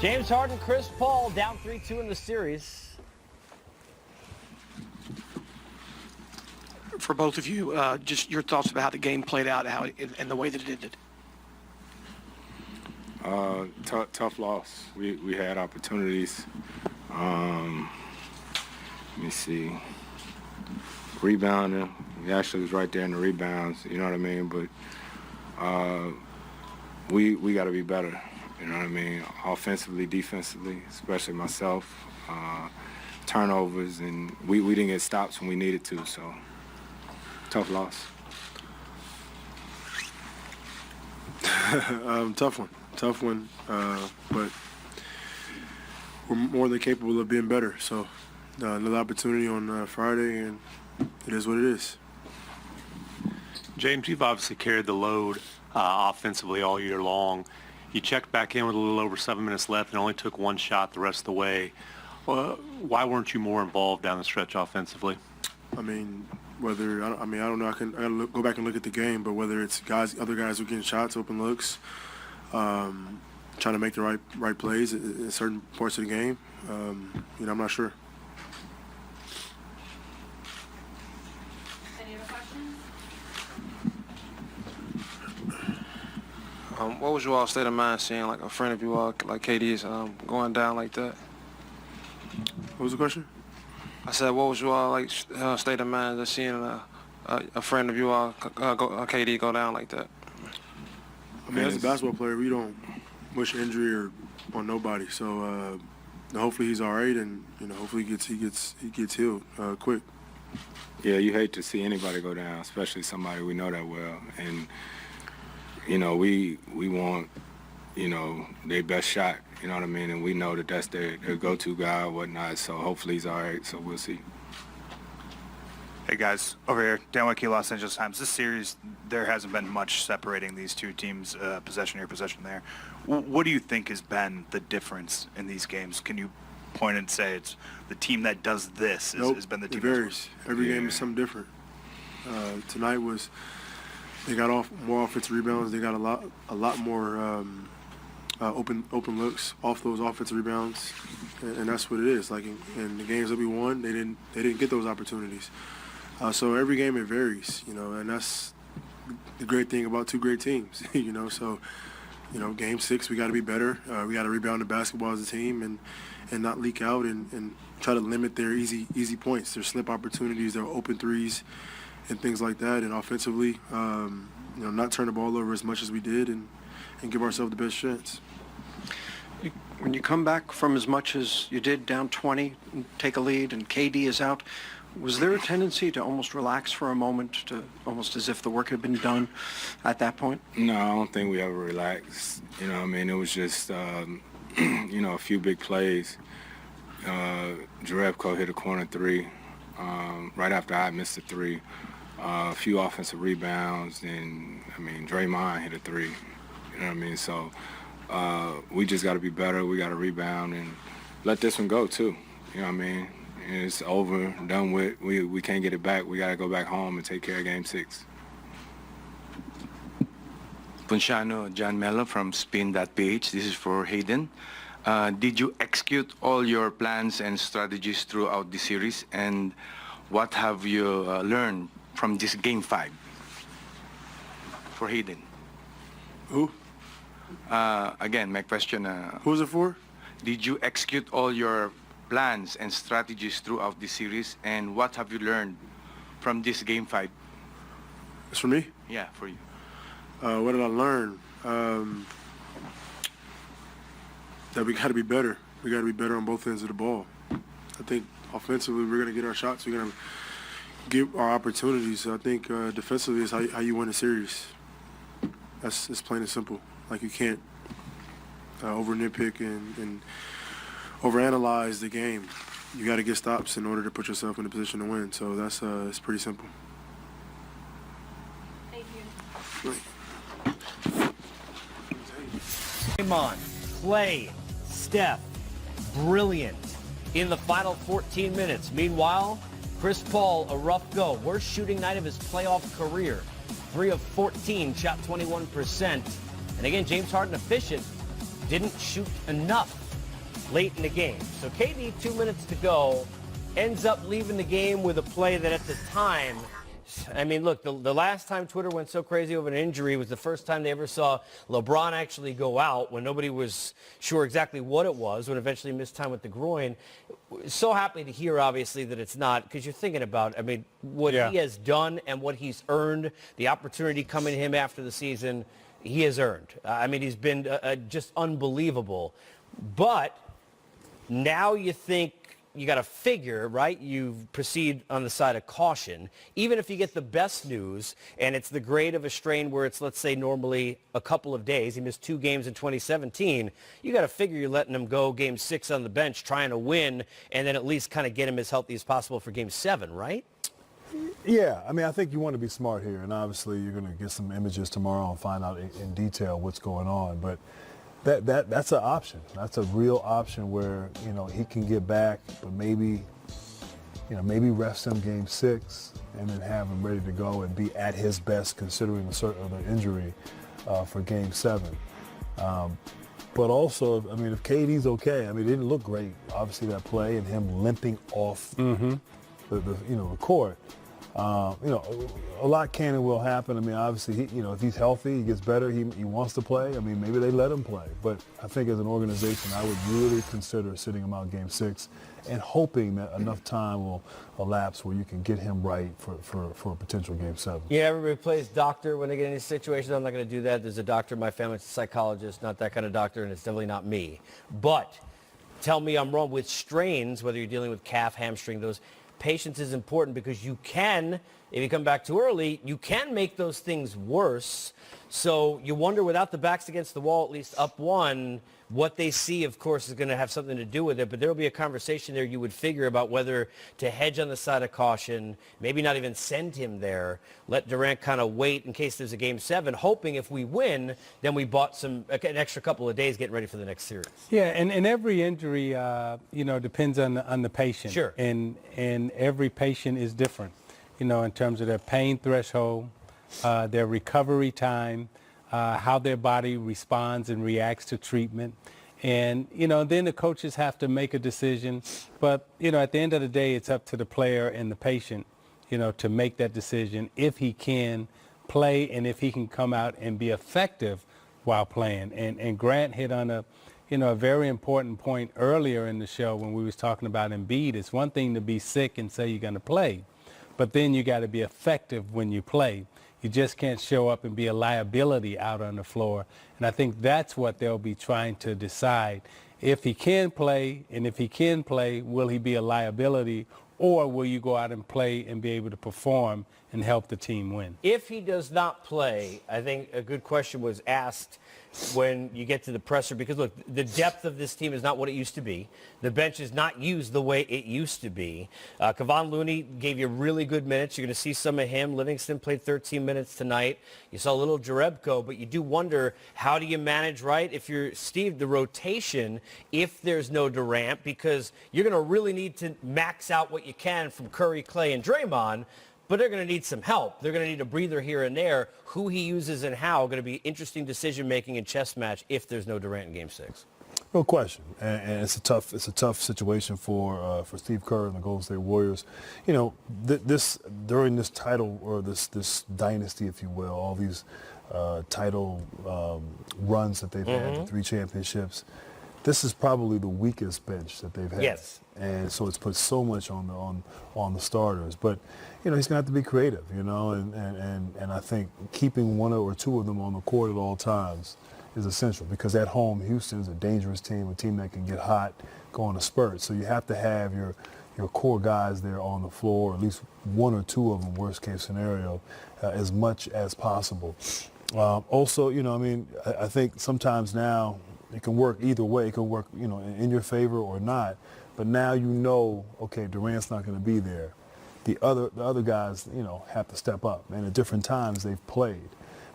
James Harden, Chris Paul down 3-2 in the series. For both of you, just your thoughts about how the game played out, and the way that it ended. Tough loss. We had opportunities. Let me see. Rebounding. We actually was right there in the rebounds. You know what I mean? But we got to be better. You know what I mean? Offensively, defensively, especially myself. Turnovers, and we didn't get stops when we needed to. So tough loss. Tough one, but we're more than capable of being better. So another opportunity on Friday, and it is what it is. James, you've obviously carried the load offensively all year long. You checked back in with a little over 7 minutes left and only took one shot the rest of the way. Why weren't you more involved down the stretch offensively? I don't know. I gotta go back and look at the game, but whether it's other guys who are getting shots, open looks, trying to make the right plays in certain parts of the game, I'm not sure. Any other questions? What was your all state of mind seeing like a friend of you all, like KD's, going down like that? What was the question? I said, what was your all state of mind just seeing a friend of you all, KD, go down like that? I mean, as a basketball player, we don't wish injury on nobody. So hopefully he's all right, and hopefully he gets healed quick. Yeah, you hate to see anybody go down, especially somebody we know that well. And we want their best shot. You know what I mean? And we know that that's their go-to guy or whatnot. So hopefully he's all right. So we'll see. Hey guys, over here, Dan Wicke, Los Angeles Times. This series, there hasn't been much separating these two teams, possession here, possession there. What do you think has been the difference in these games? Can you point and say it's the team that does this has been the team? It varies. Every game is something different. Tonight they got more offensive rebounds. They got a lot more open looks off those offensive rebounds, and that's what it is. Like in the games that we won, they didn't get those opportunities. So every game it varies, and that's the great thing about two great teams, So, Game 6 we got to be better. We got to rebound the basketball as a team and not leak out and try to limit their easy points, their slip opportunities, their open threes, and things like that. And offensively, not turn the ball over as much as we did and give ourselves the best chance. When you come back from as much as you did, down 20, and take a lead, and KD is out, was there a tendency to almost relax for a moment, to almost as if the work had been done at that point? No, I don't think we ever relaxed. It was just, a few big plays. Durant hit a corner three right after I missed a three. A few offensive rebounds, and, Draymond hit a three. You know what I mean? So we just got to be better. We got to rebound and let this one go, too. You know what I mean? And it's over, done with. We can't get it back. We got to go back home and take care of Game 6. Punchano, John Mello from Spin.ph. This is for Hayden. Did you execute all your plans and strategies throughout the series? And what have you learned from this Game 5? For Hayden. Who? Again, my question. Who's it for? Did you execute all your plans and strategies throughout the series? And what have you learned from this Game 5? It's for me? Yeah, for you. What did I learn? That we got to be better. We got to be better on both ends of the ball. I think offensively we're going to get our shots. We're going to get our opportunities. I think defensively is how you win a series. It's plain and simple. Like you can't over nitpick and overanalyze the game. You got to get stops in order to put yourself in a position to win. So that's it's pretty simple. Thank you. Draymond, Clay, Steph, brilliant in the final 14 minutes. Meanwhile, Chris Paul, a rough go. Worst shooting night of his playoff career. 3 of 14, shot 21%. And again, James Harden efficient, didn't shoot enough. late in the game. So KD, 2 minutes to go, ends up leaving the game with a play that at the time, I mean, look, the last time Twitter went so crazy over an injury was the first time they ever saw LeBron actually go out when nobody was sure exactly what it was, when eventually he missed time with the groin. So happy to hear, obviously, that it's not, because you're thinking about, I mean, what he has done and what he's earned, the opportunity coming to him after the season, he has earned. I mean, he's been just unbelievable. But now you think, you got to figure, right? You proceed on the side of caution. Even if you get the best news and it's the grade of a strain where it's, let's say, normally a couple of days. He missed 2 games in 2017. You got to figure you're letting him go game 6 on the bench, trying to win, and then at least kind of get him as healthy as possible for game 7, right? Yeah, I mean, I think you want to be smart here, and obviously you're going to get some images tomorrow and find out in detail what's going on. But that's an option. That's a real option where, you know, he can get back, but maybe rest him game 6 and then have him ready to go and be at his best considering the injury for game 7. But also, I mean, if KD's okay, I mean, it didn't look great, obviously, that play and him limping off the court. A lot can and will happen. I mean, obviously, if he's healthy, he gets better, he wants to play. I mean, maybe they let him play. But I think as an organization, I would really consider sitting him out game 6 and hoping that enough time will elapse where you can get him right for a potential game 7. Yeah, everybody plays doctor when they get in these situations. I'm not going to do that. There's a doctor in my family, it's a psychologist, not that kind of doctor, and it's definitely not me. But tell me I'm wrong. With strains, whether you're dealing with calf, hamstring, those, patience is important because you can, if you come back too early, you can make those things worse. So you wonder, without the backs against the wall, at least up 1, what they see, of course, is going to have something to do with it. But there will be a conversation there, you would figure, about whether to hedge on the side of caution, maybe not even send him there, let Durant kind of wait in case there's a game 7, hoping if we win, then we bought an extra couple of days getting ready for the next series. Yeah, and every injury, depends on the patient. Sure. And every patient is different, in terms of their pain threshold, their recovery time, how their body responds and reacts to treatment. And, then the coaches have to make a decision. But, at the end of the day, it's up to the player and the patient, to make that decision if he can play and if he can come out and be effective while playing. And Grant hit on a very important point earlier in the show when we was talking about Embiid. It's one thing to be sick and say you're going to play, but then you got to be effective when you play. You just can't show up and be a liability out on the floor. And I think that's what they'll be trying to decide. If he can play, and if he can play, will he be a liability, or will you go out and play and be able to perform and help the team win? If he does not play, I think a good question was asked when you get to the presser, because look, the depth of this team is not what it used to be. The bench is not used the way it used to be. Kevon Looney gave you really good minutes. You're going to see some of him. Livingston played 13 minutes tonight. You saw a little Jerebko, but you do wonder, how do you manage, right, if you're Steve, the rotation, if there's no Durant, because you're going to really need to max out what you can from Curry, Clay, and Draymond. But they're going to need some help. They're going to need a breather here and there. Who he uses and how, going to be interesting decision-making and chess match if there's no Durant in Game 6. No question, and it's a tough situation for Steve Kerr and the Golden State Warriors. During this title, or this dynasty, if you will, all these title runs that they've had, the 3 championships. This is probably the weakest bench that they've had. Yes. And so it's put so much on the starters. But, he's going to have to be creative, and I think keeping 1 or 2 of them on the court at all times is essential, because at home, Houston is a dangerous team, a team that can get hot, go on a spurt. So you have to have your core guys there on the floor, or at least 1 or 2 of them, worst case scenario, as much as possible. Also, I think sometimes now, it can work either way. It can work, in your favor or not. But now okay, Durant's not going to be there. The other guys, have to step up. And at different times they've played.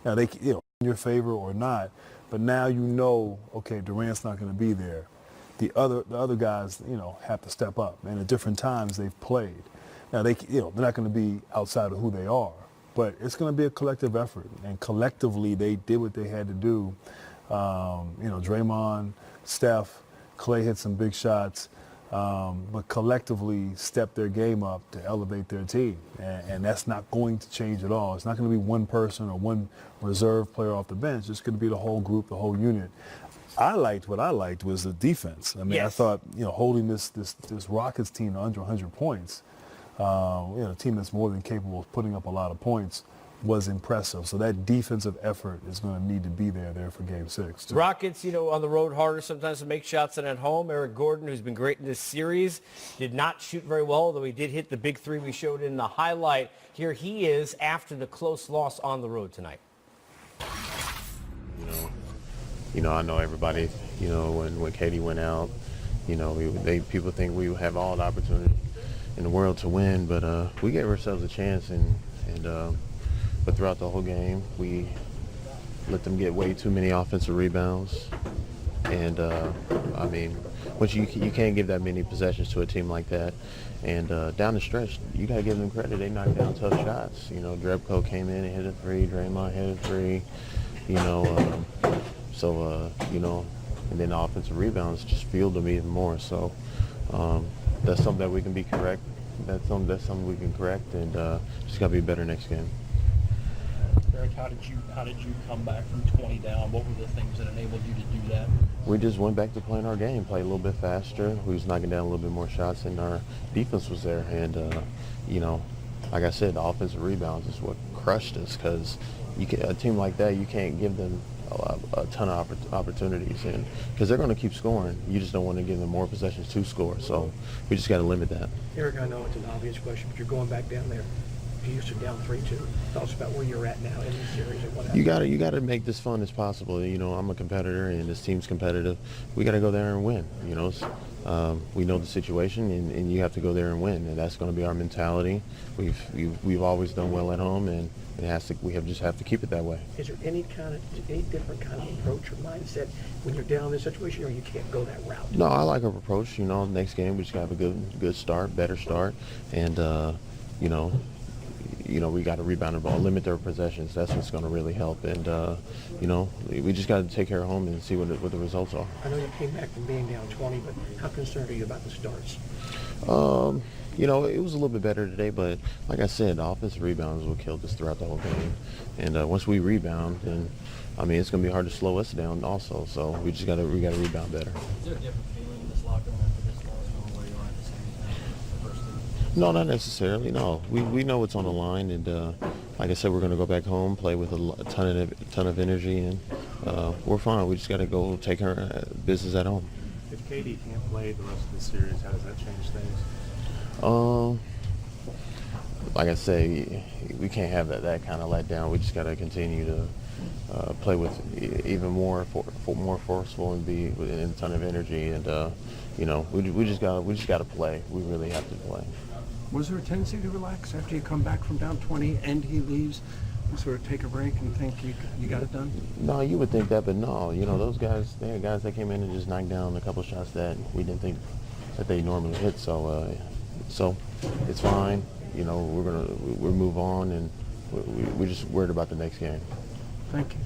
Now they, in your favor or not. But now okay, Durant's not going to be there. The other guys, have to step up. And at different times they've played. Now they're not going to be outside of who they are. But it's going to be a collective effort. And collectively they did what they had to do. Draymond, Steph, Clay hit some big shots, but collectively stepped their game up to elevate their team. And that's not going to change at all. It's not going to be one person or one reserve player off the bench. It's going to be the whole group, the whole unit. What I liked was the defense. I mean, Yes. I thought, holding this Rockets team to under 100 points, a team that's more than capable of putting up a lot of points, was impressive. So that defensive effort is going to need to be there for Game 6. too. Rockets, on the road harder sometimes to make shots than at home. Eric Gordon, who's been great in this series, did not shoot very well, although he did hit the big three we showed in the highlight. Here he is after the close loss on the road tonight. I know everybody, when Katie went out, people think we have all the opportunity in the world to win, but we gave ourselves a chance, but throughout the whole game, we let them get way too many offensive rebounds. And, which you can't give that many possessions to a team like that. And down the stretch, you got to give them credit. They knocked down tough shots. Drebko came in and hit a three. Draymond hit a three. And then the offensive rebounds just fueled them even more. So that's something that we can be correct. That's something we can correct, and just got to be better next game. Eric, how did you come back from 20 down? What were the things that enabled you to do that? We just went back to playing our game, played a little bit faster. We was knocking down a little bit more shots, and our defense was there. And like I said, the offensive rebounds is what crushed us, because a team like that, you can't give them a ton of opportunities, and because they're going to keep scoring, you just don't want to give them more possessions to score. So we just got to limit that. Eric, I know it's an obvious question, but you're going back down there. Houston down 3-2. Tell us about where you're at now in this series and what happened. You got to make this fun as possible. I'm a competitor, and this team's competitive. We got to go there and win. We know the situation, and you have to go there and win, and that's going to be our mentality. We've always done well at home, and we just have to keep it that way. Is there any different kind of approach or mindset when you're down in this situation, or you can't go that route? No, I like our approach. Next game we just got to have a good start, better start, and we got to rebound the ball, limit their possessions. That's what's going to really help. And, we just got to take care of home and see what the results are. I know you came back from being down 20, but how concerned are you about the starts? It was a little bit better today, but like I said, the offensive rebounds will kill us throughout the whole game. And once we rebound, then, it's going to be hard to slow us down also. So we got to rebound better. Is there a different feeling in this locker room after this loss from where you are at the series now, the first two? No, not necessarily. No, we know what's on the line, and like I said, we're going to go back home, play with a ton of energy, and we're fine. We just got to go take our business at home. If KD can't play the rest of the series, how does that change things? Like I say, we can't have that kind of letdown. We just got to continue to play with even more forceful and be in a ton of energy, and we just got to play. We really have to play. Was there a tendency to relax after you come back from down 20 and he leaves? And sort of take a break and think you got it done? No, you would think that, but no. Those guys, they had guys that came in and just knocked down a couple shots that we didn't think that they normally hit. So it's fine. We'll move on, and we're just worried about the next game. Thank you.